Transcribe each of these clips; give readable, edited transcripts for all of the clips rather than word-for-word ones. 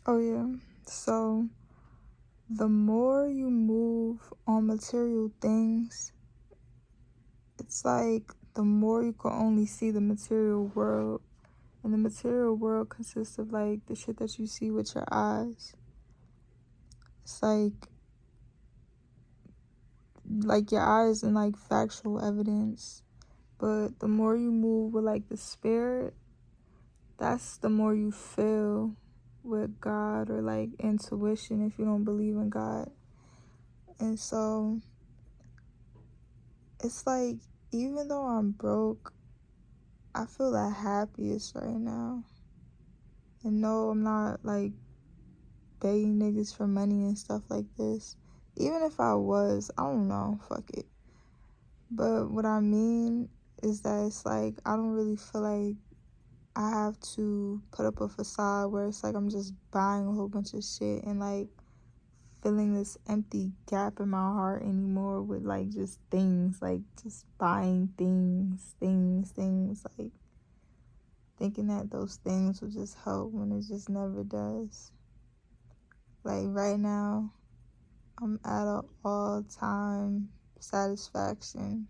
Oh, yeah. So, the more you move on material things, it's like the more you can only see the material world. And the material world consists of like the shit that you see with your eyes. It's like your eyes and like factual evidence. But the more you move with like the spirit, that's the more you feel with God, or like intuition if you don't believe in God. And so it's like, even though I'm broke, I feel the happiest right now. And no, I'm not like begging niggas for money and stuff like this. Even if I was, I don't know, fuck it. But what I mean is that it's like, I don't really feel like I have to put up a facade where it's like I'm just buying a whole bunch of shit and like filling this empty gap in my heart anymore with like just things, like just buying things, like thinking that those things will just help when it just never does. Like right now, I'm at an all-time satisfaction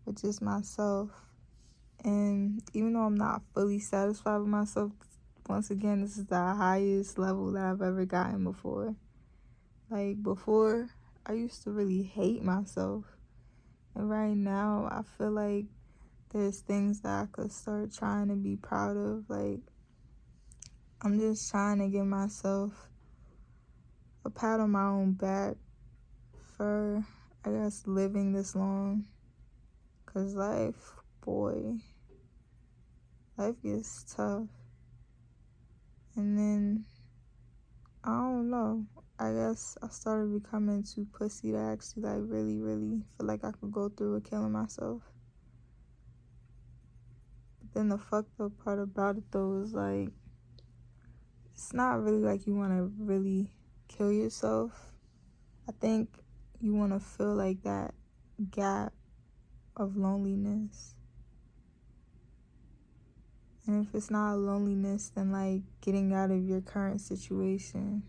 with just myself. And even though I'm not fully satisfied with myself, once again, this is the highest level that I've ever gotten before. Like before, I used to really hate myself. And right now, I feel like there's things that I could start trying to be proud of. Like, I'm just trying to give myself a pat on my own back for, I guess, living this long. Because boy, life gets tough. And then, I don't know, I guess I started becoming too pussy to actually, like, really, really feel like I could go through with killing myself. But then the fucked up part about it, though, is, like, it's not really like you want to really kill yourself. I think you want to feel like that gap of loneliness. And if it's not loneliness, then like getting out of your current situation.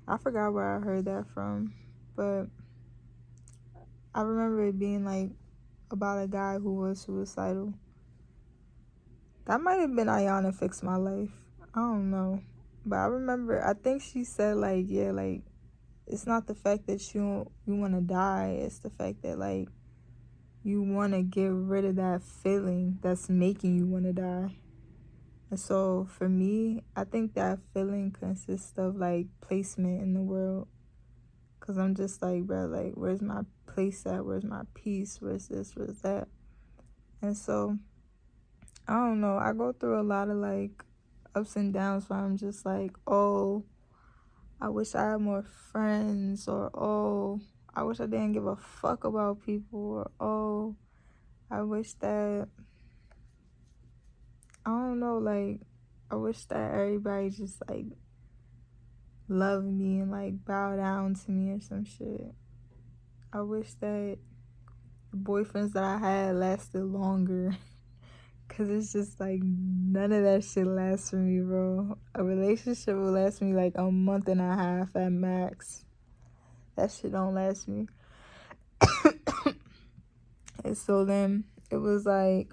I forgot where I heard that from, but I remember it being like about a guy who was suicidal. That might have been Ayana Fix My Life. I don't know. But I remember, I think she said like, yeah, like it's not the fact that you want to die, it's the fact that like you want to get rid of that feeling that's making you want to die. And so for me, I think that feeling consists of like placement in the world. Cause I'm just like, bro, like where's my place at? Where's my peace? Where's this? Where's that? And so I don't know. I go through a lot of like ups and downs where I'm just like, oh, I wish I had more friends, or oh, I wish I didn't give a fuck about people, or oh, I wish that, I don't know, like I wish that everybody just like love me and like bow down to me or some shit. I wish that the boyfriends that I had lasted longer. Cause it's just like none of that shit lasts for me, bro. A relationship will last me like a month and a half at max. That shit don't last me. And so then it was like,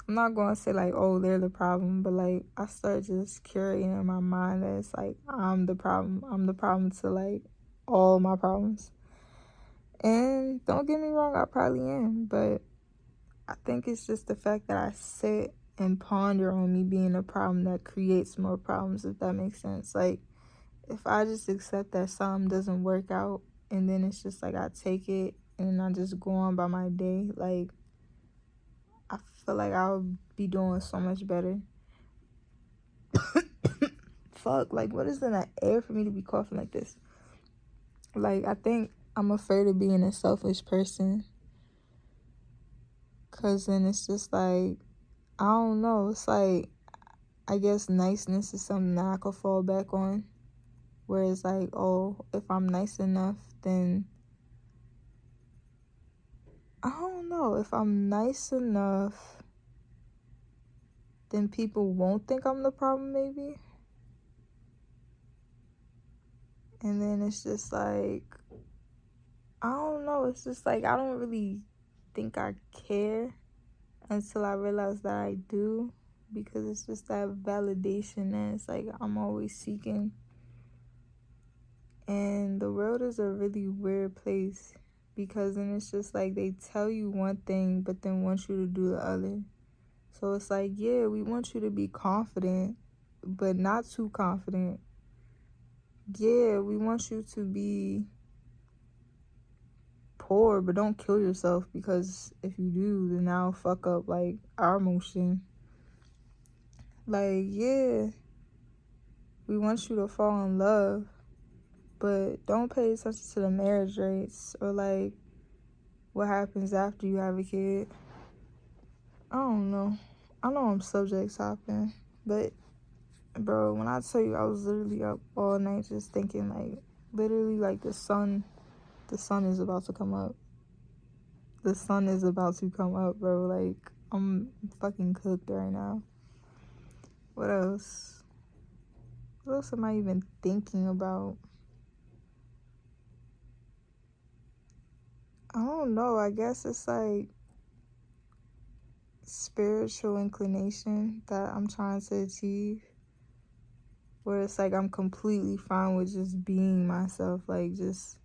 I'm not gonna say like, oh, they're the problem, but like I start just curating in my mind that it's like I'm the problem. I'm the problem to like all my problems. And don't get me wrong, I probably am, but I think it's just the fact that I sit and ponder on me being a problem that creates more problems, if that makes sense. Like, if I just accept that something doesn't work out and then it's just like I take it and I just go on by my day, like, I feel like I'll be doing so much better. Fuck, like, what is in the air for me to be coughing like this? Like, I think I'm afraid of being a selfish person. Cause then it's just like, I don't know. It's like, I guess niceness is something that I could fall back on. Where it's like, oh, if I'm nice enough, then I don't know. If I'm nice enough, then people won't think I'm the problem, maybe. And then it's just like, I don't know, it's just like I don't really think I care until I realize that I do, because it's just that validation that it's like I'm always seeking. And the world is a really weird place, because then it's just like they tell you one thing but then want you to do the other. So it's like, yeah, we want you to be confident, but not too confident. Yeah, we want you to be poor, but don't kill yourself, because if you do, then that'll fuck up like our motion. Like, yeah, we want you to fall in love, but don't pay attention to the marriage rates or like what happens after you have a kid. I don't know. I know I'm subject hopping, but bro, when I tell you I was literally up all night just thinking, like, literally, like, the sun is about to come up. The sun is about to come up, bro. Like, I'm fucking cooked right now. What else? What else am I even thinking about? I don't know. I guess it's like spiritual inclination that I'm trying to achieve, where it's like I'm completely fine with just being myself, like just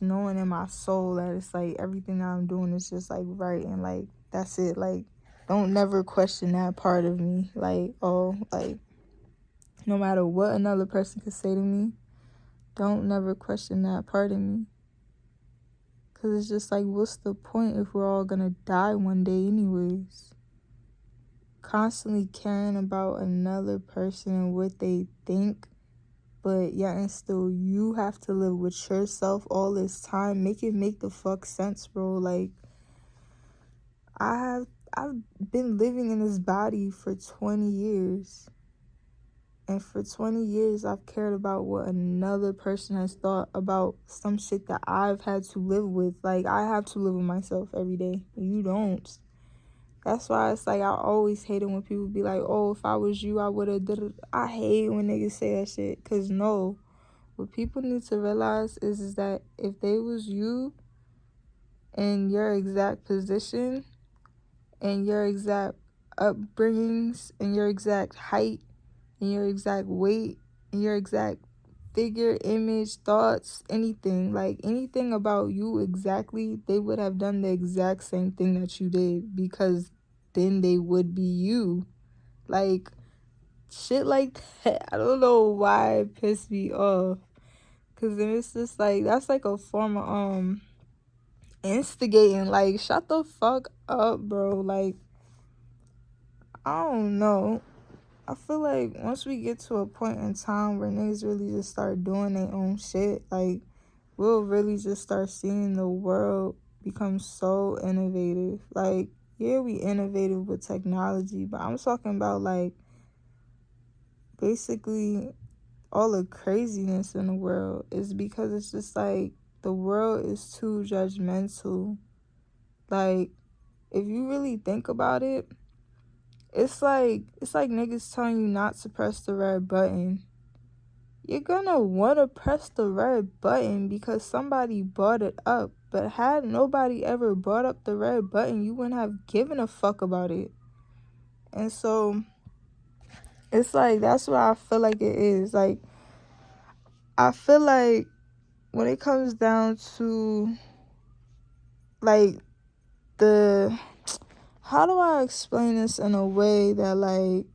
knowing in my soul that it's like everything that I'm doing is just like right, and like that's it. Like, don't never question that part of me. Like, oh, like, no matter what another person could say to me, don't never question that part of me. Cause it's just like, what's the point if we're all gonna die one day anyways? Constantly caring about another person and what they think, but yet and still you have to live with yourself all this time. Make it make the fuck sense, bro. Like, I've been living in this body for 20 years. And for 20 years, I've cared about what another person has thought about some shit that I've had to live with. Like, I have to live with myself every day. You don't. That's why it's like I always hate it when people be like, oh, if I was you, I would have did it. I hate when niggas say that shit. Because no. What people need to realize is that if they was you in your exact position and your exact upbringings and your exact height and your exact weight and your exact figure, image, thoughts, anything, like anything about you exactly, they would have done the exact same thing that you did, because then they would be you. Like, shit like that. I don't know why it pissed me off. Cause then it's just like, that's like a form of instigating. Like, shut the fuck up, bro. Like, I don't know. I feel like once we get to a point in time where niggas really just start doing their own shit, like, we'll really just start seeing the world become so innovative. Like, yeah, we innovative with technology, but I'm talking about like basically all the craziness in the world is because it's just like the world is too judgmental. Like, if you really think about it, it's like niggas telling you not to press the red button. You're gonna wanna press the red button because somebody brought it up. But had nobody ever brought up the red button, you wouldn't have given a fuck about it. And so it's like, that's what I feel like it is. Like, I feel like when it comes down to like the, how do I explain this in a way that like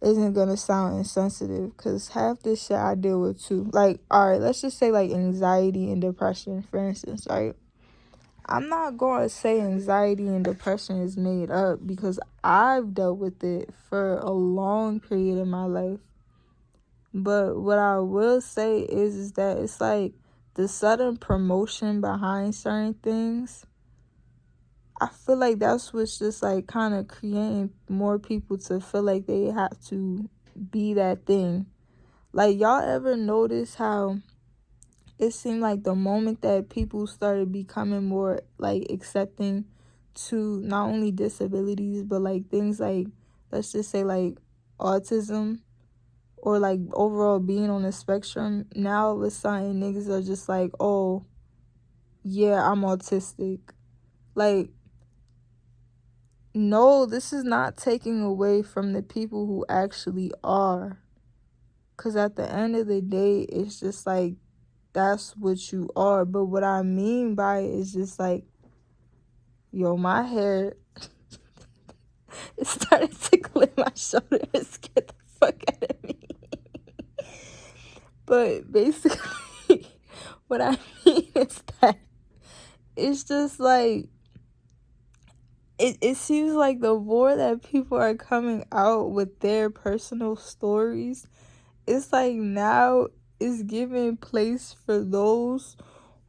isn't gonna sound insensitive? Because half this shit I deal with too. Like, all right, let's just say like anxiety and depression, for instance, right? I'm not gonna say anxiety and depression is made up, because I've dealt with it for a long period in my life. But what I will say is that it's like the sudden promotion behind certain things, I feel like that's what's just like kind of creating more people to feel like they have to be that thing. Like, y'all ever notice how it seemed like the moment that people started becoming more like accepting to not only disabilities but like things like, let's just say like autism or like overall being on the spectrum, now all of a sudden niggas are just like, oh yeah, I'm autistic. Like, no, this is not taking away from the people who actually are. Because at the end of the day, it's just like, that's what you are. But what I mean by it is just like, yo, my hair, it started tickling my shoulder and scared the fuck out of me. But basically, what I mean is that it's just like, it seems like the more that people are coming out with their personal stories, it's like now it's giving place for those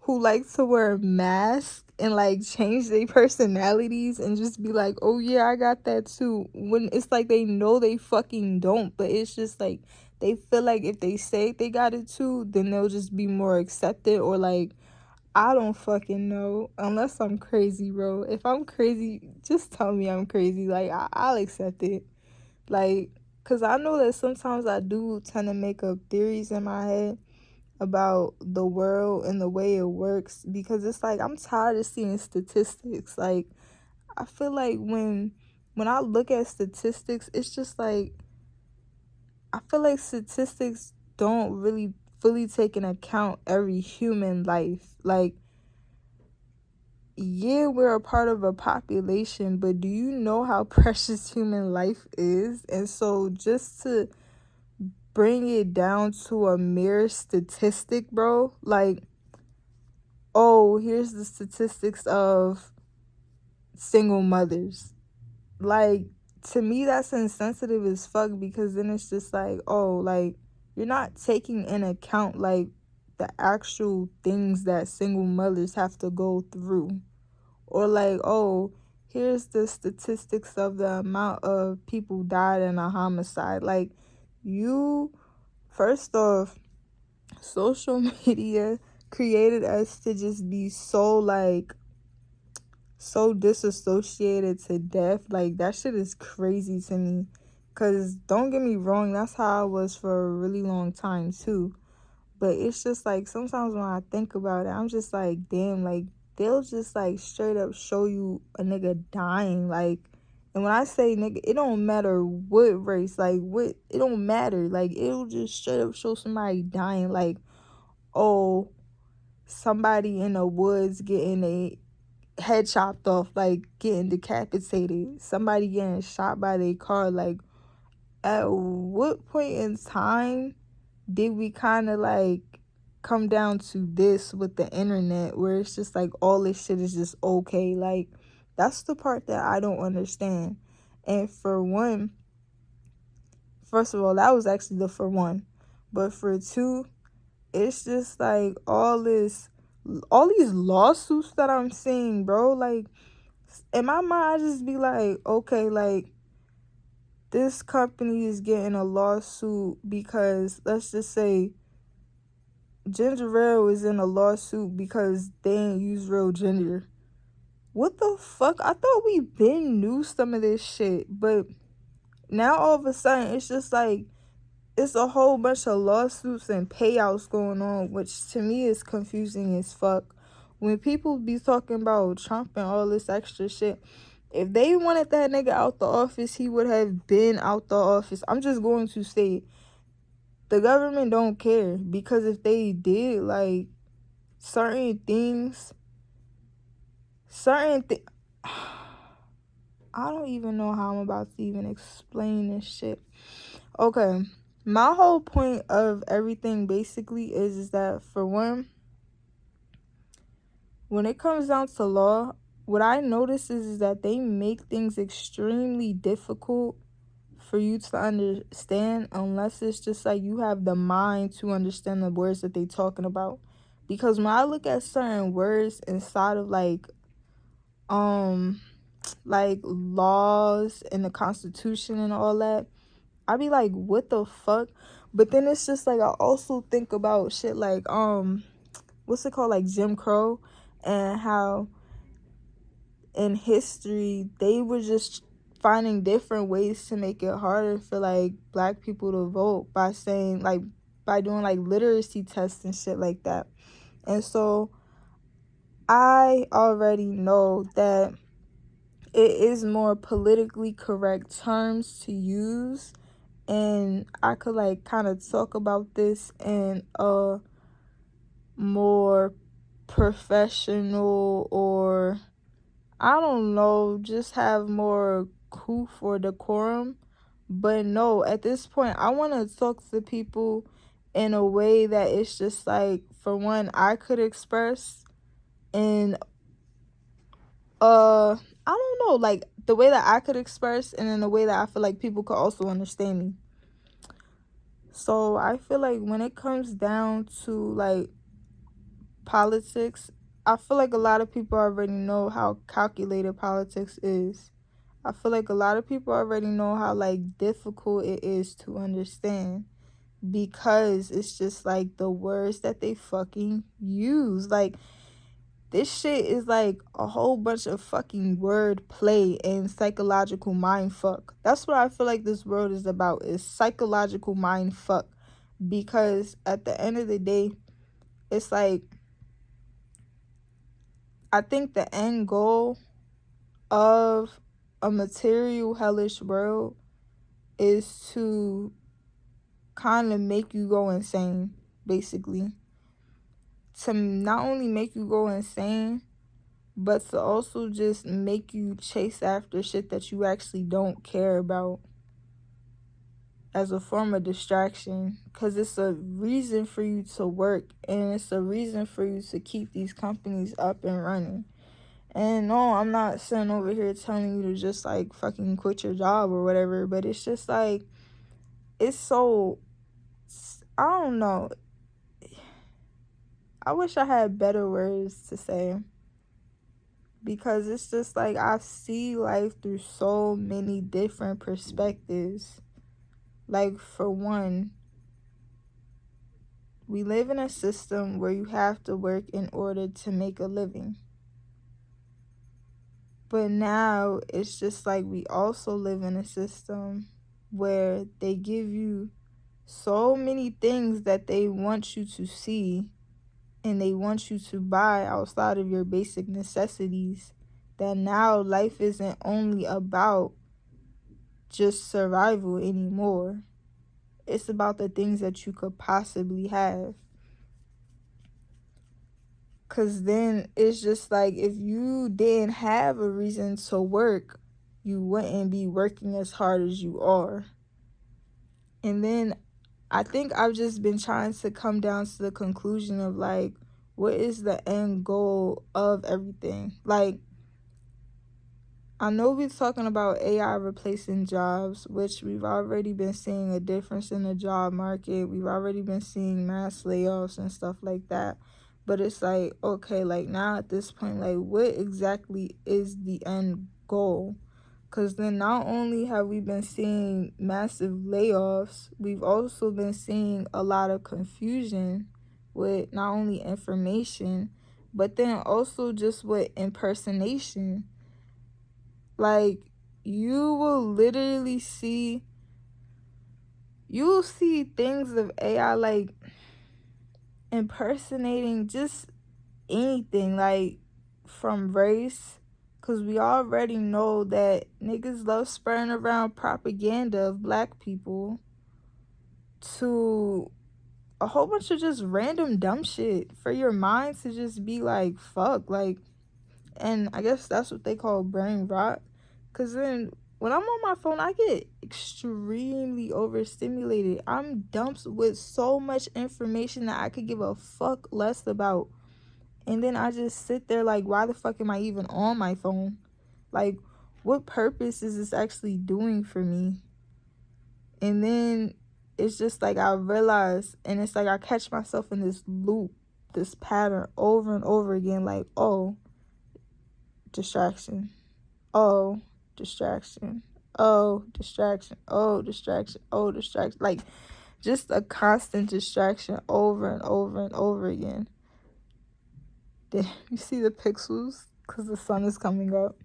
who like to wear masks and like change their personalities and just be like, oh yeah, I got that too. When it's like they know they fucking don't, but it's just like they feel like if they say they got it too, then they'll just be more accepted, or like, I don't fucking know. Unless I'm crazy, bro. If I'm crazy, just tell me I'm crazy. Like, I'll accept it. Like, because I know that sometimes I do tend to make up theories in my head about the world and the way it works. Because it's like, I'm tired of seeing statistics. Like, I feel like when I look at statistics, it's just like, I feel like statistics don't really fully take into account every human life. Like, yeah, we're a part of a population, but do you know how precious human life is? And so just to bring it down to a mere statistic, bro, like, oh, here's the statistics of single mothers. Like, to me, that's insensitive as fuck, because then it's just like, oh, like, you're not taking in account, like, the actual things that single mothers have to go through. Or like, oh, here's the statistics of the amount of people died in a homicide. Like, you, first off, social media created us to just be so like, so disassociated to death. Like, that shit is crazy to me. Because don't get me wrong, that's how I was for a really long time too. But it's just like, sometimes when I think about it, I'm just like, damn, like, they'll just like straight up show you a nigga dying. Like, and when I say nigga, it don't matter what race, like, what, it don't matter. Like, it'll just straight up show somebody dying. Like, oh, somebody in the woods getting a head chopped off, like, getting decapitated. Somebody getting shot by their car. Like, at what point in time did we kind of like come down to this with the internet, where it's just like all this shit is just okay? Like, that's the part that I don't understand. And for one, first of all, that was actually the for one, but for two, it's just like all these lawsuits that I'm seeing, bro. Like, in my mind, I just be like, okay, like, this company is getting a lawsuit because, let's just say, Ginger Ale is in a lawsuit because they ain't use real ginger. What the fuck? I thought we been knew some of this shit, but now all of a sudden it's just like, it's a whole bunch of lawsuits and payouts going on, which to me is confusing as fuck. When people be talking about Trump and all this extra shit, if they wanted that nigga out the office, he would have been out the office. I'm just going to say, the government don't care, because if they did, like, certain things, I don't even know how I'm about to even explain this shit. Okay, my whole point of everything basically is that, for one, when it comes down to law, what I notice is that they make things extremely difficult for you to understand, unless it's just like you have the mind to understand the words that they talking about. Because when I look at certain words inside of like laws and the Constitution and all that, I be like, what the fuck? But then it's just like, I also think about shit like what's it called, like Jim Crow, and how in history they were just finding different ways to make it harder for like black people to vote by saying like by doing like literacy tests and shit like that. And so I already know that it is more politically correct terms to use, and I could like kind of talk about this in a more professional, or I don't know, just have more coof or decorum. But no, at this point I want to talk to people in a way that it's just like, for one, I could express, and I don't know, like the way that I could express, and in a way that I feel like people could also understand me. So I feel like when it comes down to like politics, I feel like a lot of people already know how calculated politics is. I feel like a lot of people already know how like difficult it is to understand, because it's just like the words that they fucking use. Like, this shit is like a whole bunch of fucking word play and psychological mind fuck. That's what I feel like this world is about, is psychological mind fuck. Because at the end of the day, it's like, I think the end goal of a material hellish world is to kind of make you go insane, basically. To not only make you go insane, but to also just make you chase after shit that you actually don't care about as a form of distraction, because it's a reason for you to work, and it's a reason for you to keep these companies up and running. And no, I'm not sitting over here telling you to just like fucking quit your job or whatever, but it's just like, it's so, I don't know, I wish I had better words to say, because it's just like I see life through so many different perspectives. Like, for one, we live in a system where you have to work in order to make a living. But now it's just like we also live in a system where they give you so many things that they want you to see and they want you to buy outside of your basic necessities, that now life isn't only about just survival anymore. It's about the things that you could possibly have. Because then it's just like, if you didn't have a reason to work, you wouldn't be working as hard as you are. And then I think I've just been trying to come down to the conclusion of like, what is the end goal of everything? Like, I know we're talking about AI replacing jobs, which we've already been seeing a difference in the job market. We've already been seeing mass layoffs and stuff like that. But it's like, okay, like now at this point, like what exactly is the end goal? Because then not only have we been seeing massive layoffs, we've also been seeing a lot of confusion with not only information, but then also just with impersonation. Like, you will literally see, you will see things of AI like impersonating just anything, like from race, because we already know that niggas love spreading around propaganda of black people, to a whole bunch of just random dumb shit for your mind to just be like, fuck, like, and I guess that's what they call brain rot. Because then when I'm on my phone, I get extremely overstimulated. I'm dumped with so much information that I could give a fuck less about. And then I just sit there like, why the fuck am I even on my phone? Like, what purpose is this actually doing for me? And then it's just like I realize, and it's like I catch myself in this loop, this pattern over and over again, like, oh, distraction. Oh, distraction. Oh, distraction. Oh, distraction. Oh, distraction. Like, just a constant distraction over and over and over again. You see the pixels? Because the sun is coming up.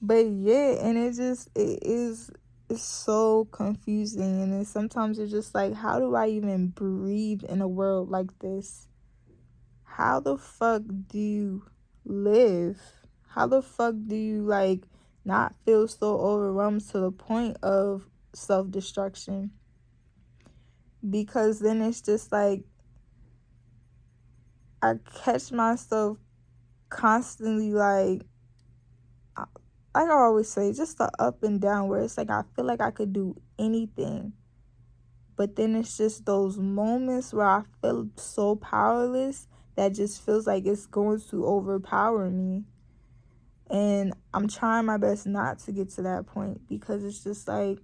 But yeah, and it's so confusing, and then sometimes it's just like, how do I even breathe in a world like this? How the fuck do you live? How the fuck do you like not feel so overwhelmed to the point of self-destruction? Because then it's just like I catch myself constantly like I always say, just the up and down where it's like I feel like I could do anything. But then it's just those moments where I feel so powerless that just feels like it's going to overpower me. And I'm trying my best not to get to that point, because it's just like,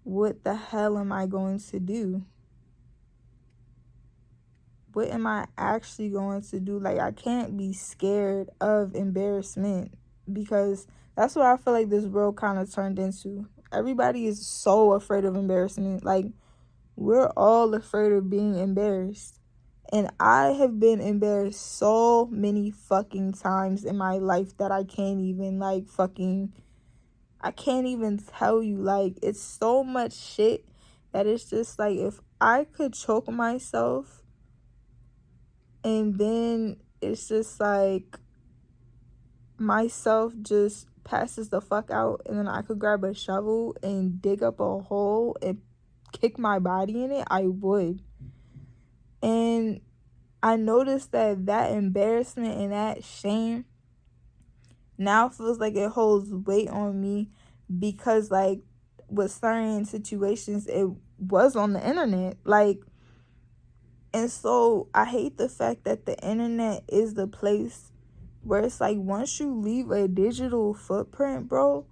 what the hell am I going to do? What am I actually going to do? Like, I can't be scared of embarrassment, because that's what I feel like this world kind of turned into. Everybody is so afraid of embarrassment. Like, we're all afraid of being embarrassed. And I have been embarrassed so many fucking times in my life that I can't even I can't even tell you. Like, it's so much shit that it's just like, if I could choke myself, and then it's just like myself just passes the fuck out, and then I could grab a shovel and dig up a hole and kick my body in it, I would. And I noticed that embarrassment and that shame now feels like it holds weight on me, because like with certain situations it was on the internet. Like, and so I hate the fact that the internet is the place where it's like, once you leave a digital footprint, bro,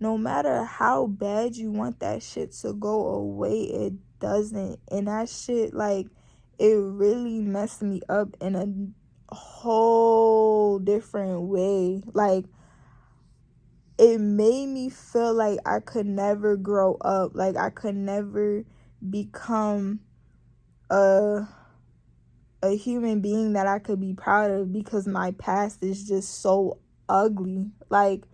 no matter how bad you want that shit to go away, it doesn't. And that shit, like, it really messed me up in a whole different way. Like, it made me feel like I could never grow up, like I could never become a human being that I could be proud of, because my past is just so ugly. Like,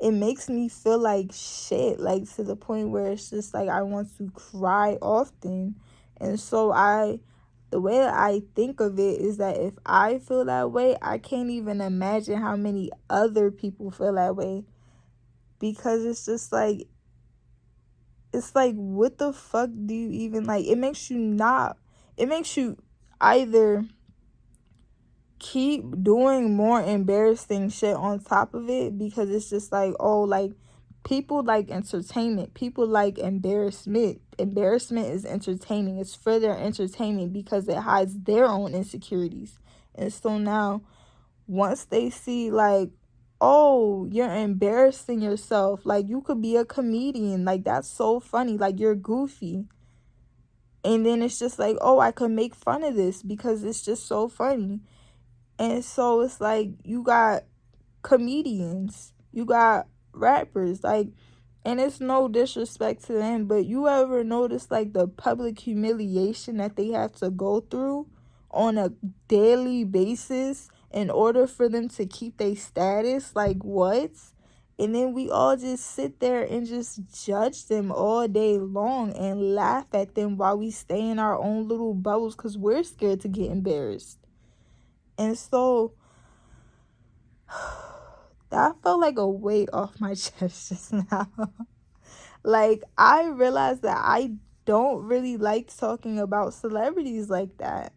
it makes me feel like shit, like to the point where it's just like I want to cry often. And so the way that I think of it is that if I feel that way, I can't even imagine how many other people feel that way. Because it's like, what the fuck do you even like? It makes you either keep doing more embarrassing shit on top of it, because it's just like, oh, like, people like entertainment, people like embarrassment is entertaining, it's for their entertainment, because it hides their own insecurities. And so now, once they see like, oh, you're embarrassing yourself, like you could be a comedian, like that's so funny, like you're goofy, and then it's just like, oh, I could make fun of this because it's just so funny. And so it's like, you got comedians, you got rappers, like, and it's no disrespect to them, but you ever notice like the public humiliation that they have to go through on a daily basis in order for them to keep their status? Like, what? And then we all just sit there and just judge them all day long and laugh at them while we stay in our own little bubbles because we're scared to get embarrassed. And so that felt like a weight off my chest just now. Like, I realized that I don't really like talking about celebrities like that.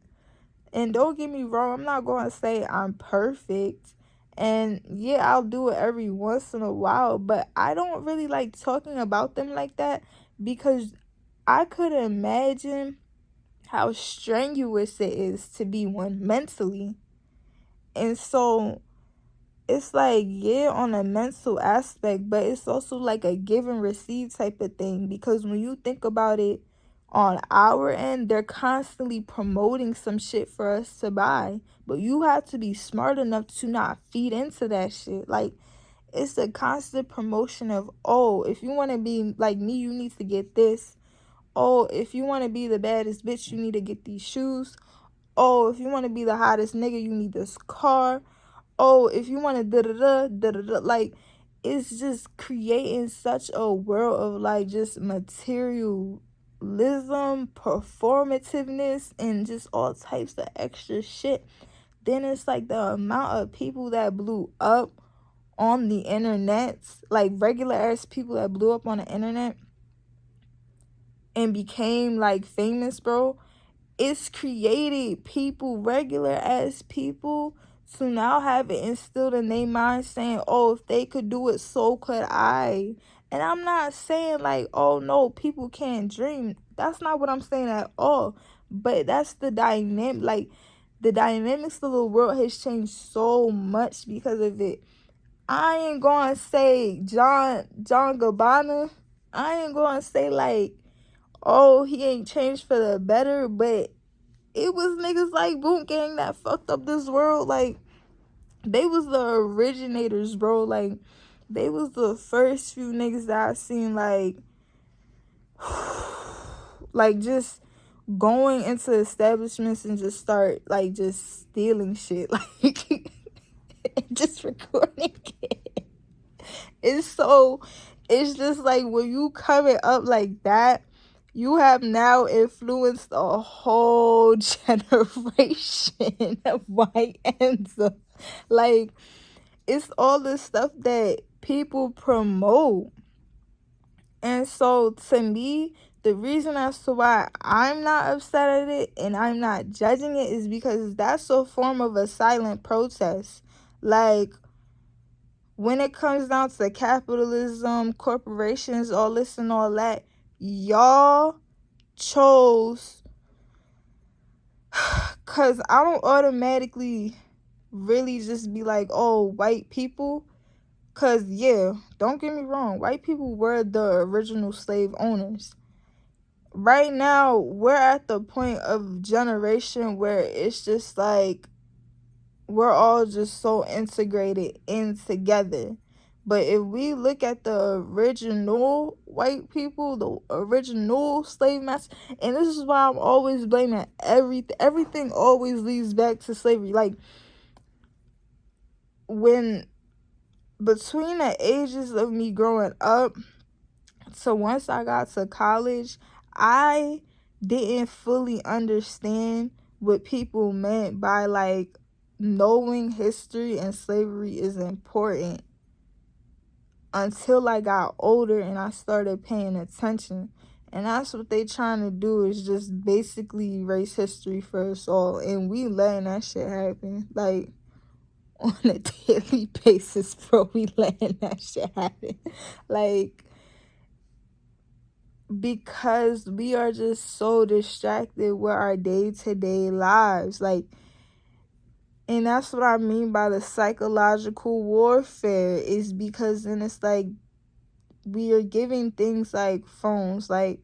And don't get me wrong, I'm not going to say I'm perfect. And yeah, I'll do it every once in a while, but I don't really like talking about them like that, because I could imagine how strenuous it is to be one mentally. And so it's like, yeah, on a mental aspect, but it's also like a give and receive type of thing, because when you think about it, on our end, they're constantly promoting some shit for us to buy, but you have to be smart enough to not feed into that shit. Like, it's a constant promotion of, oh, if you want to be like me, you need to get this. Oh, if you want to be the baddest bitch, you need to get these shoes. Oh, if you want to be the hottest nigga, you need this car. Oh, if you want to da da da da da da, like, it's just creating such a world of like just materialism, performativeness, and just all types of extra shit. Then it's like the amount of people that blew up on the internet, like regular ass people that blew up on the internet and became like famous, bro. It's created people, regular ass people, to now have it instilled in their mind saying, oh, if they could do it, so could I. And I'm not saying like, oh no, people can't dream. That's not what I'm saying at all. But that's the dynamic, like the dynamics of the world has changed so much because of it. I ain't gonna say John Gabbana. I ain't gonna say like, oh, he ain't changed for the better, but it was niggas like Boot Gang that fucked up this world. Like, they was the originators, bro. Like, they was the first few niggas that I seen, like just going into establishments and just start, like, just stealing shit. Like, just recording it. It's just like when you coming up like that, you have now influenced a whole generation of YNs. Like, it's all the stuff that people promote. And so to me, the reason as to why I'm not upset at it and I'm not judging it is because that's a form of a silent protest. Like, when it comes down to capitalism, corporations, all this and all that, y'all chose, because I don't automatically really just be like, oh, white people. Because, yeah, don't get me wrong, white people were the original slave owners. Right now, we're at the point of generation where it's just like, we're all just so integrated in together. But if we look at the original white people, the original slave masters, and this is why I'm always blaming everything always leads back to slavery. Like, when between the ages of me growing up to once I got to college, I didn't fully understand what people meant by like knowing history and slavery is important until I got older and I started paying attention. And that's what they trying to do, is just basically erase history for us all. And we letting that shit happen. Like, on a daily basis, bro. We letting that shit happen. Like, because we are just so distracted with our day-to-day lives. Like, and that's what I mean by the psychological warfare, is because then it's like we are giving things like phones, like,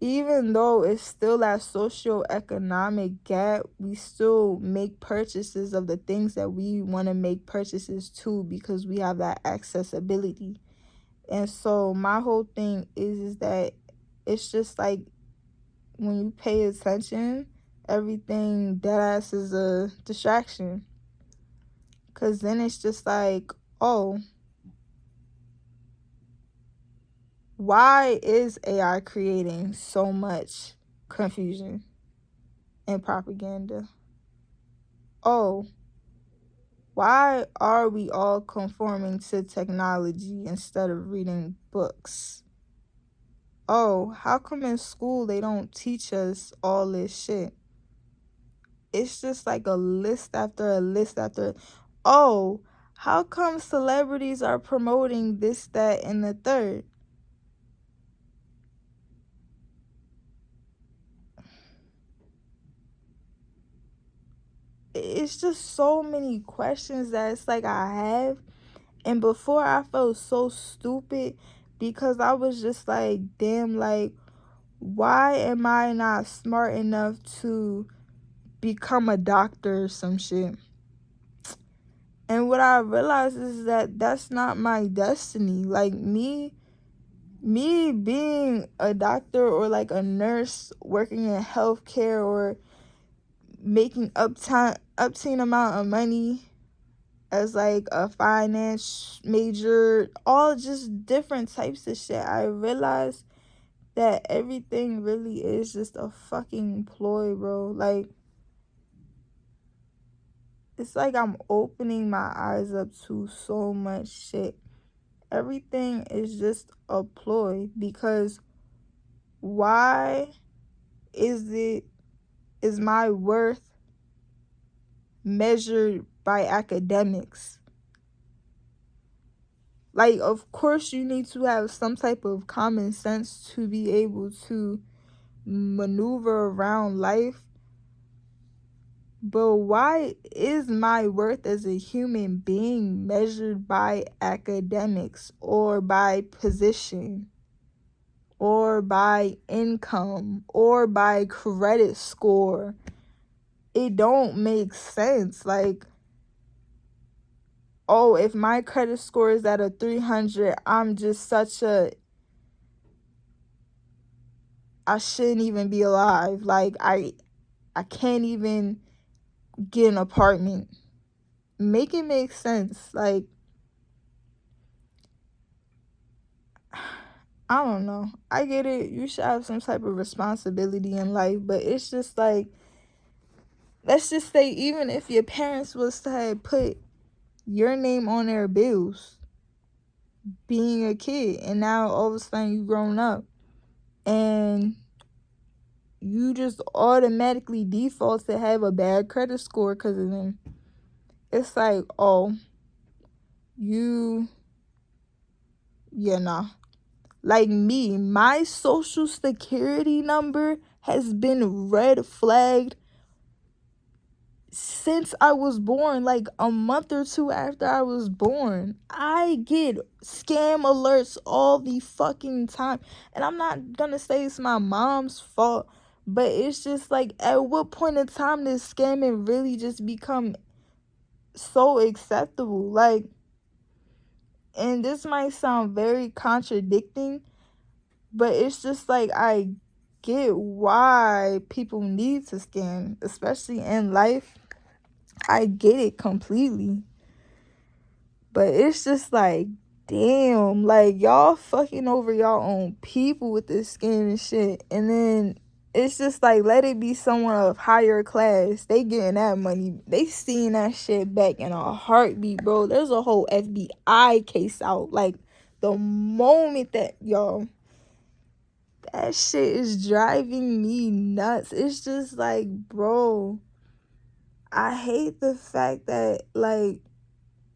even though it's still that socioeconomic gap, we still make purchases of the things that we want to make purchases to because we have that accessibility. And so my whole thing is that it's just like, when you pay attention, everything deadass is a distraction. Because then it's just like, oh, why is AI creating so much confusion and propaganda? Oh, why are we all conforming to technology instead of reading books? Oh, how come in school they don't teach us all this shit? It's just like a list after a list after. Oh, how come celebrities are promoting this, that, and the third? It's just so many questions that it's like I have. And before, I felt so stupid because I was just like, damn, like, why am I not smart enough to become a doctor or some shit? And what I realized is that that's not my destiny. Like, me being a doctor or like a nurse working in healthcare or making obscene amount of money, as like a finance major, all just different types of shit. I realized that everything really is just a fucking ploy, bro. Like, it's like I'm opening my eyes up to so much shit. Everything is just a ploy, because why is my worth measured by academics? Like, of course you need to have some type of common sense to be able to maneuver around life, but why is my worth as a human being measured by academics, or by position, or by income, or by credit score? It don't make sense. Like, oh, if my credit score is at a 300, I'm just such a, I shouldn't even be alive. Like, I can't even get an apartment. Make it make sense. Like, I don't know. I get it. You should have some type of responsibility in life, but it's just like, let's just say, even if your parents was to have put your name on their bills, being a kid, and now all of a sudden you grown up, and you just automatically default to have a bad credit score because of them. It's like, oh, nah. Like me, my social security number has been red flagged since I was born, like a month or two after I was born. I get scam alerts all the fucking time. And I'm not gonna say it's my mom's fault, but it's just like, at what point in time did scamming really just become so acceptable? Like, and this might sound very contradicting, but it's just like, I get why people need to scam, especially in life. I get it completely. But it's just like, damn, like, y'all fucking over y'all own people with this scam and shit. And then it's just like, let it be someone of higher class. They getting that money. They seeing that shit back in a heartbeat, bro. There's a whole FBI case out. Like, the moment that, y'all, that shit is driving me nuts. It's just like, bro, I hate the fact that, like,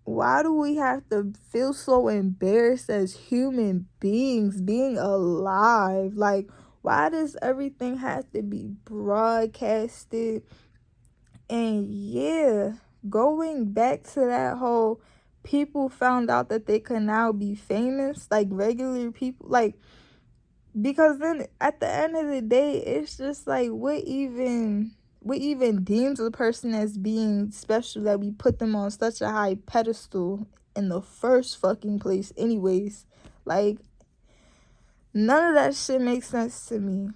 why do we have to feel so embarrassed as human beings being alive? Like, why does everything have to be broadcasted? And yeah, going back to that whole, people found out that they could now be famous, like regular people, like, because then at the end of the day, it's just like, what even deems a person as being special that we put them on such a high pedestal in the first fucking place anyways? Like, none of that shit makes sense to me.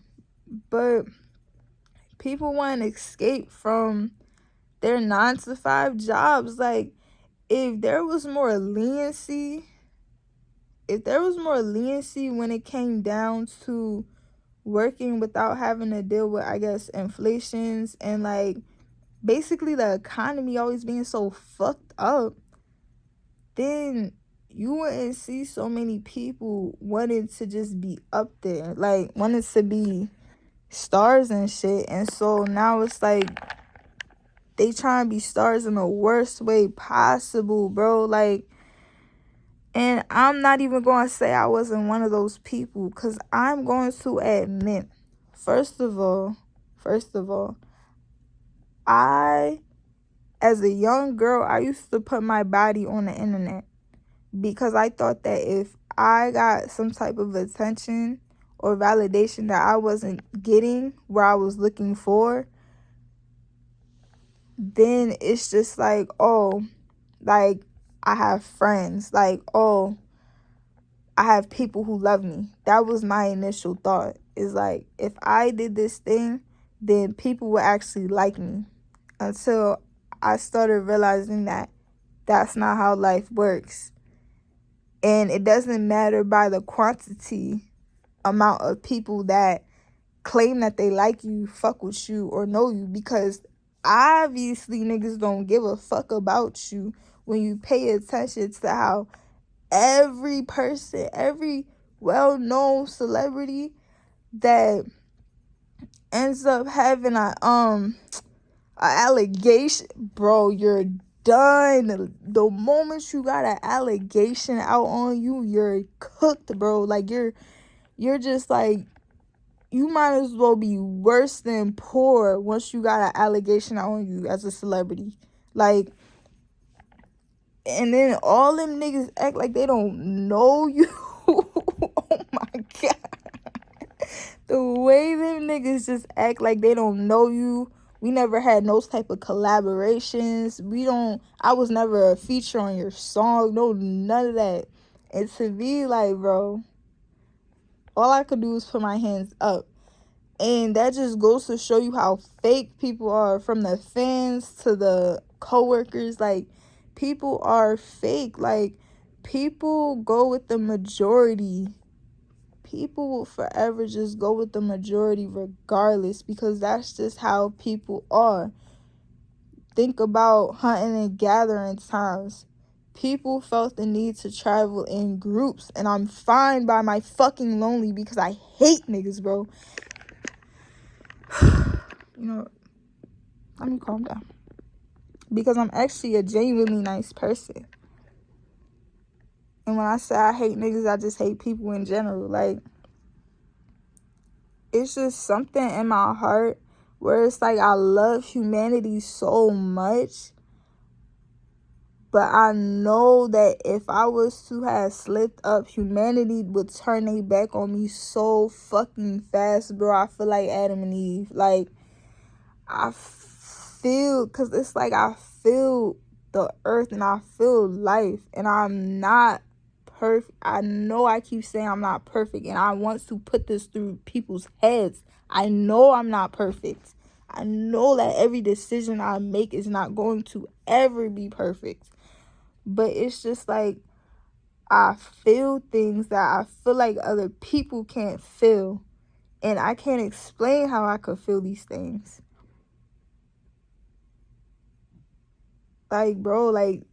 But people want to escape from their 9 to 5 jobs. Like, if there was more leniency when it came down to working without having to deal with, I guess, inflations, and like, basically the economy always being so fucked up, then you wouldn't see so many people wanting to just be up there, like wanting to be stars and shit. And so now it's like, they trying to be stars in the worst way possible, bro. Like, and I'm not even going to say I wasn't one of those people, because I'm going to admit, first of all, I, as a young girl, I used to put my body on the internet, because I thought that if I got some type of attention or validation that I wasn't getting where I was looking for, then it's just like, oh, like, I have friends. Like, oh, I have people who love me. That was my initial thought. Is like, if I did this thing, then people would actually like me. Until I started realizing that That's not how life works. And it doesn't matter by the quantity amount of people that claim that they like you, fuck with you, or know you, because obviously niggas don't give a fuck about you when you pay attention to how every person, every well-known celebrity that ends up having a allegation, bro, you're done. The moment you got an allegation out on you, you're cooked, bro. Like you're just like, you might as well be worse than poor once you got an allegation out on you as a celebrity. Like, and then all them niggas act like they don't know you. Oh my god. The way them niggas just act like they don't know you. We never had those type of collaborations. I was never a feature on your song. No, none of that. And to be like, bro, all I could do is put my hands up. And that just goes to show you how fake people are, from the fans to the coworkers. Like, people are fake. Like, people go with the majority. People will forever just go with the majority regardless, because that's just how people are. Think about hunting and gathering times. People felt the need to travel in groups, and I'm fine by my fucking lonely because I hate niggas, bro. You know, let me calm down. Because I'm actually a genuinely nice person. And when I say I hate niggas, I just hate people in general. Like, it's just something in my heart where it's like I love humanity so much, but I know that if I was to have slipped up, humanity would turn their back on me so fucking fast, bro. I feel like Adam and Eve. Like, I feel, because it's like I feel the earth and I feel life, and I'm not perfect. I know I keep saying I'm not perfect, and I want to put this through people's heads. I know I'm not perfect. I know that every decision I make is not going to ever be perfect, but it's just like I feel things that I feel like other people can't feel, and I can't explain how I could feel these things. Like, bro, like,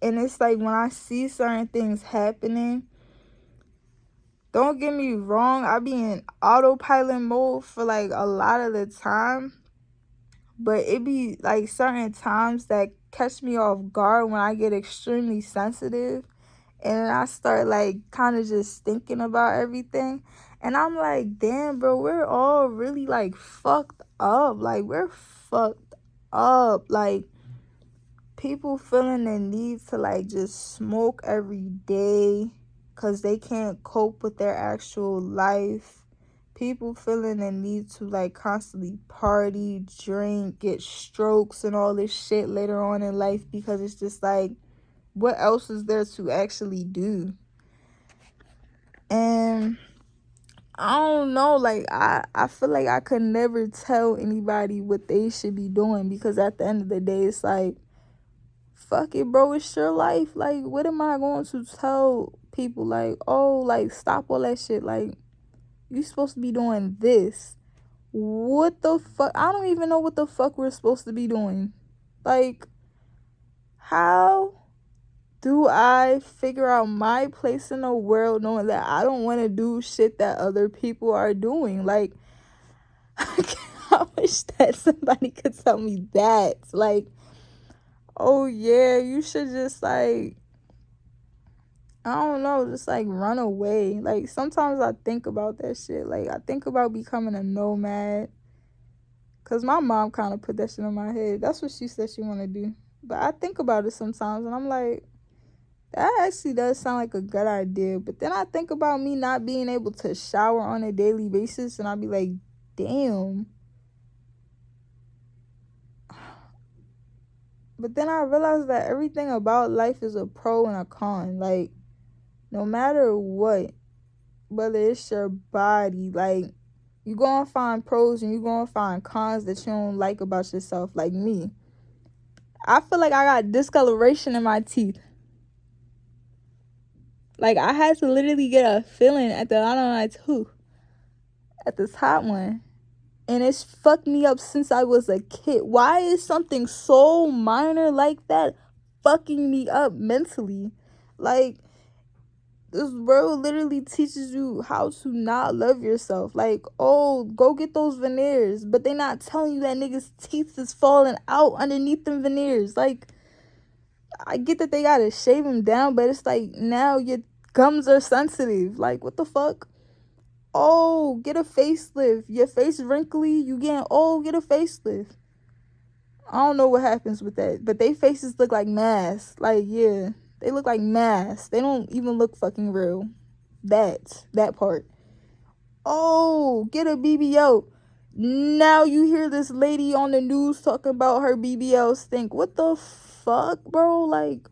and it's like when I see certain things happening, don't get me wrong, I be in autopilot mode for like a lot of the time, but it be like certain times that catch me off guard when I get extremely sensitive, and I start like kind of just thinking about everything, and I'm like, damn, bro, we're all really like fucked up. Like, we're fucked up. Like, people feeling the need to like just smoke every day because they can't cope with their actual life. People feeling the need to like constantly party, drink, get strokes and all this shit later on in life, because it's just like, what else is there to actually do? And I don't know, like I feel like I could never tell anybody what they should be doing, because at the end of the day, it's like, fuck it, bro, it's your life. Like, what am I going to tell people? Like, oh, like, stop all that shit. Like, you supposed to be doing this. What the fuck? I don't even know what the fuck we're supposed to be doing. Like, how do I figure out my place in the world knowing that I don't want to do shit that other people are doing? Like, I wish that somebody could tell me that. Like, oh yeah, you should just like, I don't know, just like run away. Like, sometimes I think about that shit. Like, I think about becoming a nomad, because my mom kind of put that shit in my head. That's what she said she want to do. But I think about it sometimes, and I'm like, that actually does sound like a good idea. But then I think about me not being able to shower on a daily basis, and I'll be like, damn. But then I realized that everything about life is a pro and a con. Like, no matter what, whether it's your body, like, you gonna find pros and you gonna find cons that you don't like about yourself. Like me, I feel like I got discoloration in my teeth. Like, I had to literally get a filling at the bottom of my tooth, at the top one. And it's fucked me up since I was a kid. Why is something so minor like that fucking me up mentally? Like, this world literally teaches you how to not love yourself. Like, oh, go get those veneers. But they not telling you that niggas' teeth is falling out underneath them veneers. Like, I get that they gotta shave them down, but it's like, now your gums are sensitive. Like, what the fuck? Oh, get a facelift. Your face wrinkly, you getting old, get a facelift. I don't know what happens with that, but they faces look like masks. Like, yeah, they look like masks. They don't even look fucking real. That part. Oh, get a BBL. Now you hear this lady on the news talking about her BBL stink. What the fuck, bro? Like,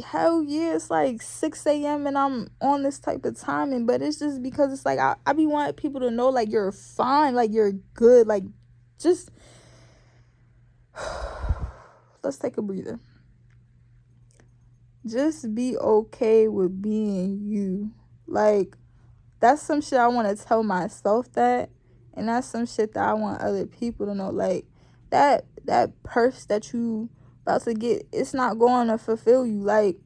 hell yeah, it's like 6 a.m. and I'm on this type of timing, but it's just because it's like I be wanting people to know, like, you're fine, like, you're good, like, just let's take a breather. Just be okay with being you. Like, that's some shit I want to tell myself that, and that's some shit that I want other people to know. Like, that purse that you about to get, it's not going to fulfill you. Like,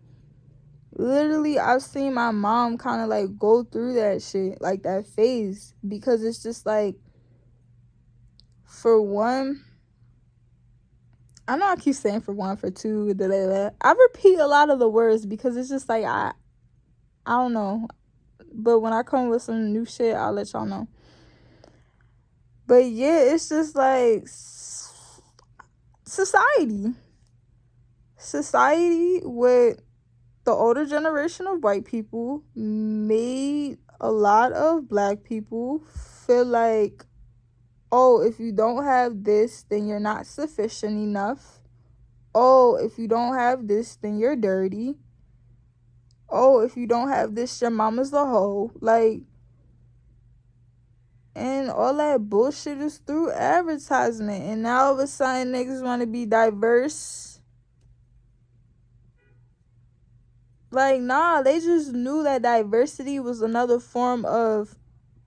literally, I've seen my mom kind of like go through that shit, like that phase, because it's just like, for one, I know I keep saying for one, for two, I repeat a lot of the words because it's just like, I don't know, but when I come with some new shit, I'll let y'all know. But yeah, it's just like society with the older generation of white people made a lot of black people feel like, oh, if you don't have this, then you're not sufficient enough. Oh, if you don't have this, then you're dirty. Oh, if you don't have this, your mama's a hoe. Like, and all that bullshit is through advertisement. And now all of a sudden niggas want to be diverse. Like, nah, they just knew that diversity was another form of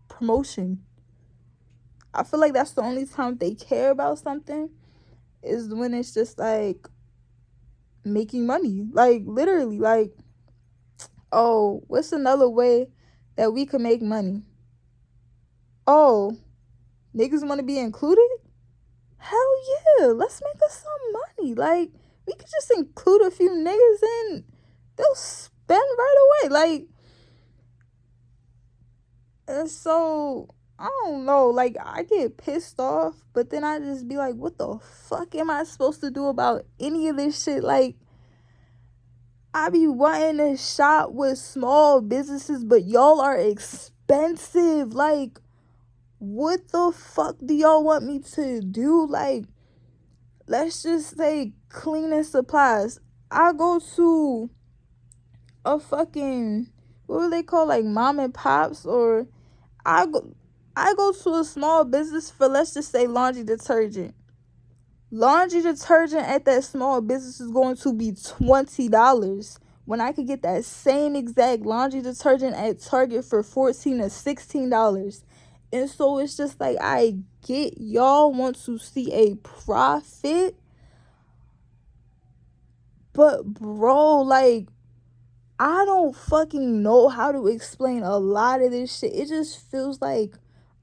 promotion. I feel like that's the only time they care about something, is when it's just like making money. Like, literally, like, oh, what's another way that we could make money? Oh, niggas want to be included? Hell yeah, let's make us some money. Like, we could just include a few niggas and they'll spend right away. Like, and so, I don't know, like, I get pissed off, but then I just be like, what the fuck am I supposed to do about any of this shit? Like, I be wanting to shop with small businesses, but y'all are expensive. Like, what the fuck do y'all want me to do? Like, let's just say cleaning supplies. I go to a fucking, what do they call, like, mom and pops, or I go to a small business for, let's just say, laundry detergent. Laundry detergent at that small business is going to be $20 when I could get that same exact laundry detergent at Target for $14 to $16. And so it's just like, I get y'all want to see a profit, but bro, like, I don't fucking know how to explain a lot of this shit. It just feels like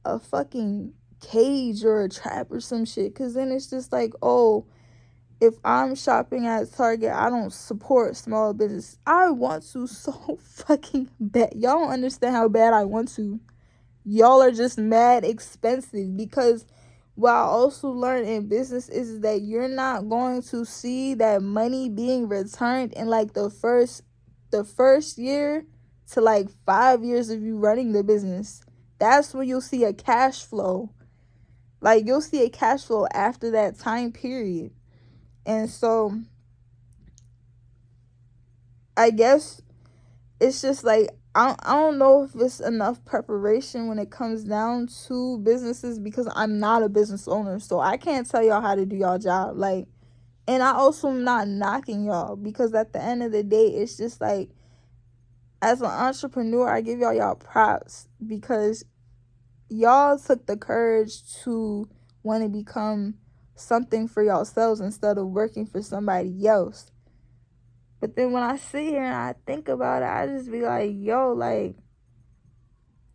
a fucking cage or a trap or some shit. Because then it's just like, oh, if I'm shopping at Target, I don't support small business. I want to so fucking bad. Y'all don't understand how bad I want to. Y'all are just mad expensive. Because what I also learned in business is that you're not going to see that money being returned in like the first year to like 5 years of you running the business. That's when you'll see a cash flow. Like, you'll see a cash flow after that time period. And so I guess it's just like, I don't know if it's enough preparation when it comes down to businesses because I'm not a business owner, so I can't tell y'all how to do y'all job. Like, and I also am not knocking y'all because at the end of the day, it's just like, as an entrepreneur, I give y'all props because y'all took the courage to want to become something for yourselves instead of working for somebody else. But then when I sit here and I think about it, I just be like, yo, like,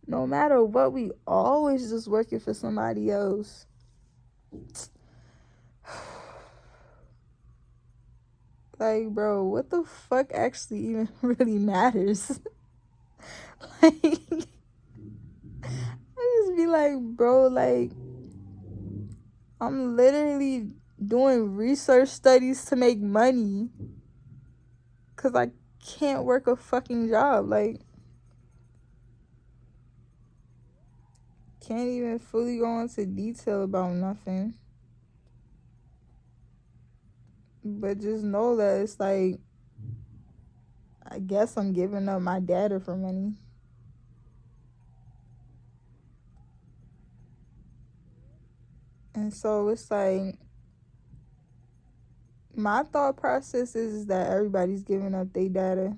no matter what, we always just working for somebody else. Like, bro, what the fuck actually even really matters? Like, I just be like, bro, like, I'm literally doing research studies to make money because I can't work a fucking job. Like, can't even fully go into detail about nothing. But just know that it's like, I guess I'm giving up my data for money. And so it's like, my thought process is that everybody's giving up their data.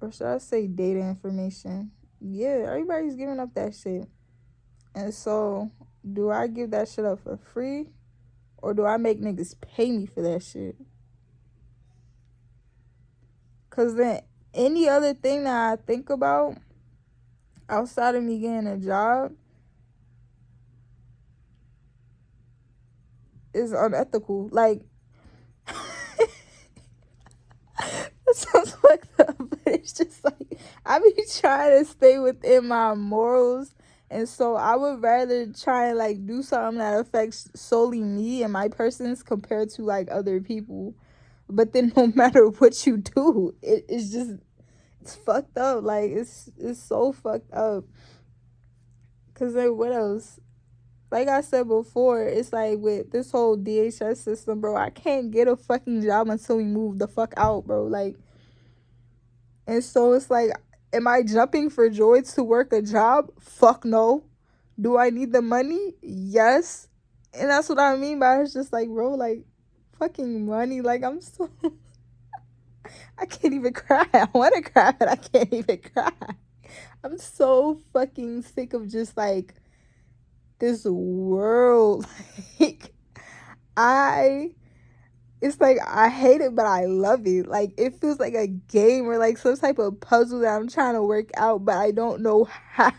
Or should I say data information? Yeah, everybody's giving up that shit. And so, do I give that shit up for free? Or do I make niggas pay me for that shit? Because then any other thing that I think about outside of me getting a job is unethical. Like, that sounds fucked up, but it's just like, I be trying to stay within my morals. And so I would rather try and like do something that affects solely me and my persons compared to like other people. But then no matter what you do, it's just, it's fucked up. Like, it's so fucked up. Cause like, what else? Like I said before, it's like with this whole DHS system, bro, I can't get a fucking job until we move the fuck out, bro. Like, and so it's like, am I jumping for joy to work a job? Fuck no. Do I need the money? Yes. And that's what I mean by it's just like, bro, like, fucking money. Like, I'm so, I can't even cry. I want to cry, but I can't even cry. I'm so fucking sick of just like this world. Like, I it's like I hate it but I love it. Like, it feels like a game or like some type of puzzle that I'm trying to work out but I don't know how.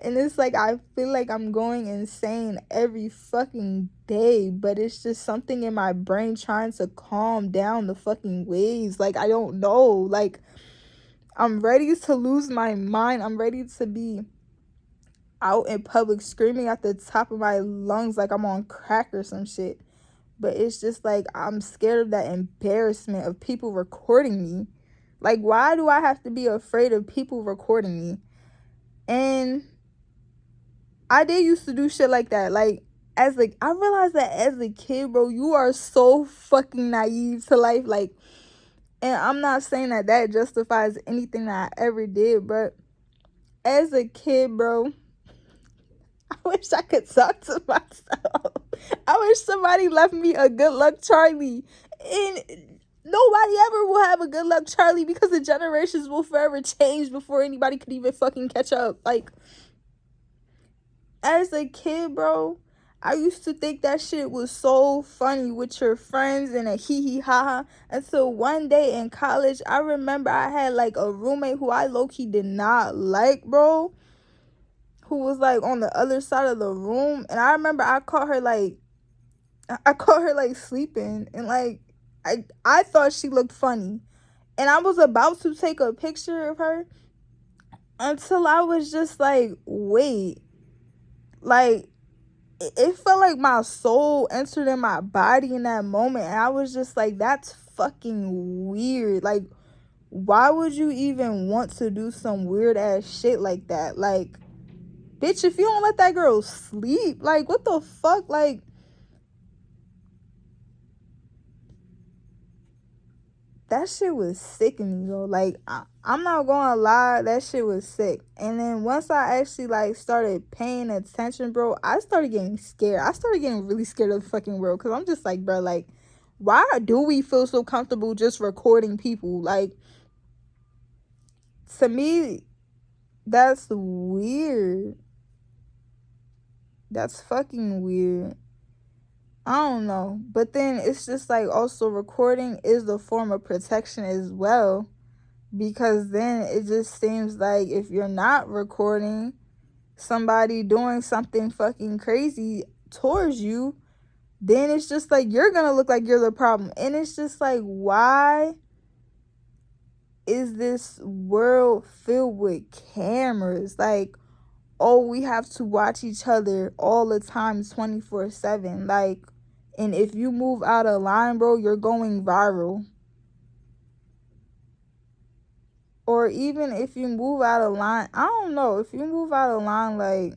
And it's like I feel like I'm going insane every fucking day, but it's just something in my brain trying to calm down the fucking waves. Like, I don't know. Like, I'm ready to lose my mind. I'm ready to be out in public screaming at the top of my lungs like I'm on crack or some shit. But it's just like I'm scared of that embarrassment of people recording me. Like, why do I have to be afraid of people recording me? And I did used to do shit like that. Like, as like, I realized that as a kid, bro, you are so fucking naive to life. Like, and I'm not saying that that justifies anything that I ever did, but as a kid, bro, I wish I could talk to myself. I wish somebody left me a good luck Charlie. And nobody ever will have a good luck Charlie because the generations will forever change before anybody could even fucking catch up. Like, as a kid, bro, I used to think that shit was so funny with your friends and a hee hee ha ha. Until one day in college, I remember I had like a roommate who I low key did not like, bro, who was like on the other side of the room. And I remember I caught her like sleeping, and like I thought she looked funny. And I was about to take a picture of her until I was just like, wait. Like, it felt like my soul entered in my body in that moment. And I was just like, that's fucking weird. Like, why would you even want to do some weird ass shit like that? Like, bitch, if you don't let that girl sleep, like, what the fuck? Like, that shit was sickening, though. Like, I'm not gonna lie, that shit was sick. And then once I actually, like, started paying attention, bro, I started getting scared. I started getting really scared of the fucking world. Because I'm just like, bro, like, why do we feel so comfortable just recording people? Like, to me, that's weird. That's fucking weird. I don't know. But then it's just like also recording is the form of protection as well. Because then it just seems like if you're not recording somebody doing something fucking crazy towards you, then it's just like you're gonna look like you're the problem. And it's just like, why is this world filled with cameras? Like, oh, we have to watch each other all the time 24/7. Like, and if you move out of line, bro, you're going viral. Or even if you move out of line, I don't know, if you move out of line, like,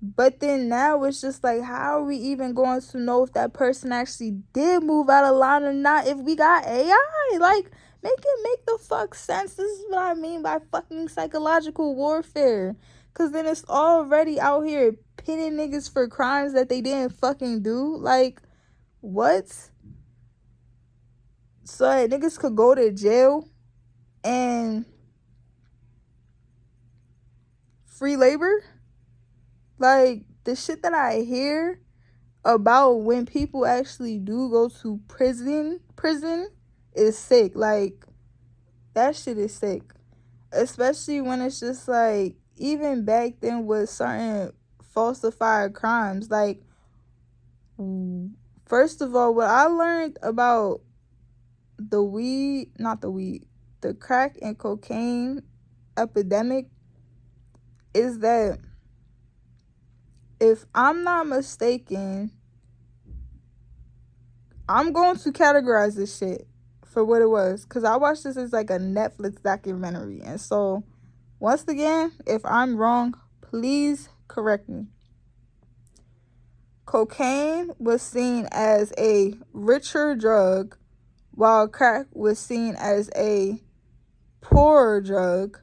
but then now it's just like, how are we even going to know if that person actually did move out of line or not if we got AI? Like, make the fuck sense. This is what I mean by fucking psychological warfare. Because then it's already out here pinning niggas for crimes that they didn't fucking do. Like, what? So that niggas could go to jail and free labor? Like, the shit that I hear about when people actually do go to prison is sick. Like, that shit is sick. Especially when it's just like, even back then with certain falsified crimes. Like, first of all, what I learned about the crack and cocaine epidemic is that, if I'm not mistaken, I'm going to categorize this shit for what it was. Because I watched this as like a Netflix documentary. And so, once again, if I'm wrong, please correct me. Cocaine was seen as a richer drug, while crack was seen as a poorer drug.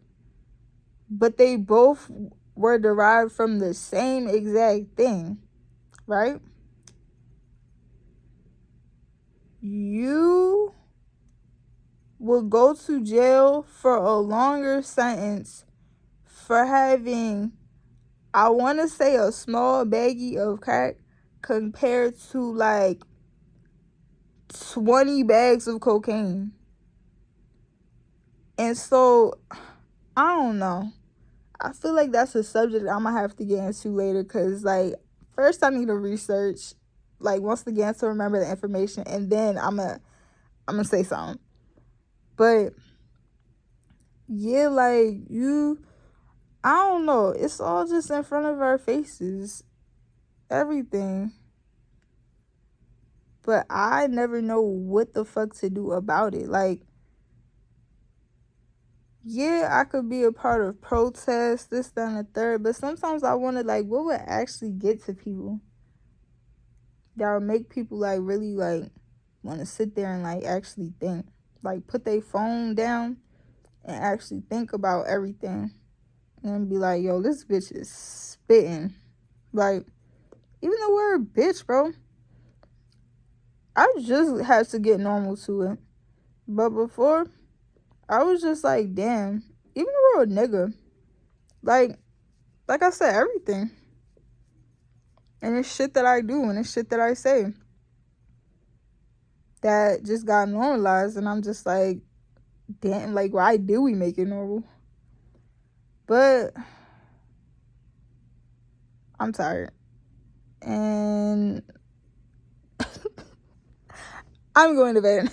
But they both were derived from the same exact thing, right? You will go to jail for a longer sentence for having, I want to say, a small baggie of crack compared to like 20 bags of cocaine. And so, I don't know. I feel like that's a subject I'm going to have to get into later, because, like, first I need to research, like, once again, to remember the information, and then I'm gonna say something. But, yeah, like, I don't know. It's all just in front of our faces. Everything. But I never know what the fuck to do about it. Like, yeah, I could be a part of protests, this, that, and the third. But sometimes I wonder, like, what would actually get to people that would make people, like, really, like, want to sit there and, like, actually think. Like, put their phone down and actually think about everything. And be like, yo, this bitch is spitting. Like, even the word bitch, bro, I just had to get normal to it. But before, I was just like, damn, even the word nigga. Like I said, everything. And it's shit that I do and it's shit that I say that just got normalized. And I'm just like, damn, like, why do we make it normal? But I'm tired. And I'm going to bed.